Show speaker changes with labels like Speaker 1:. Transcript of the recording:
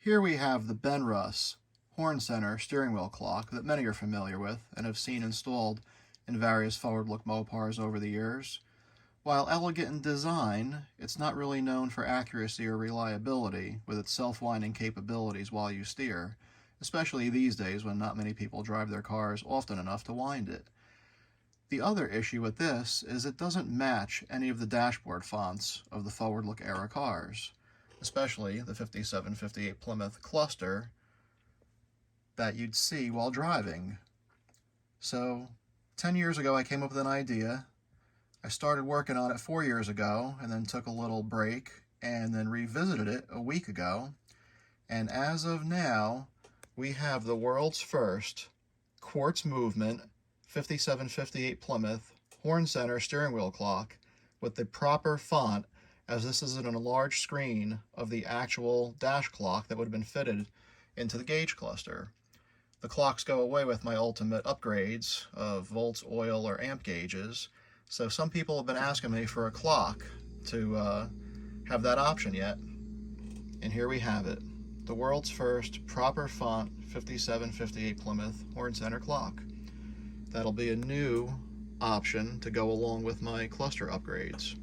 Speaker 1: Here we have the Benrus horn center steering wheel clock that many are familiar with and have seen installed in various forward-look Mopars over the years. While elegant in design, it's not really known for accuracy or reliability with its self-winding capabilities while you steer, especially these days when not many people drive their cars often enough to wind it. The other issue with this is it doesn't match any of the dashboard fonts of the forward-look era cars, especially the 57-58 Plymouth cluster that you'd see while driving. So 10 years ago I came up with an idea. I started working on it 4 years ago and then took a little break and then revisited it a week ago. And as of now, we have the world's first quartz movement 57-58 Plymouth horn center steering wheel clock with the proper font, as this is an enlarged screen of the actual dash clock that would have been fitted into the gauge cluster. The clocks go away with my ultimate upgrades of volts, oil, or amp gauges, so some people have been asking me for a clock to have that option yet, and here we have it. The world's first proper font 57-58 Plymouth horn center clock. That'll be a new option to go along with my cluster upgrades.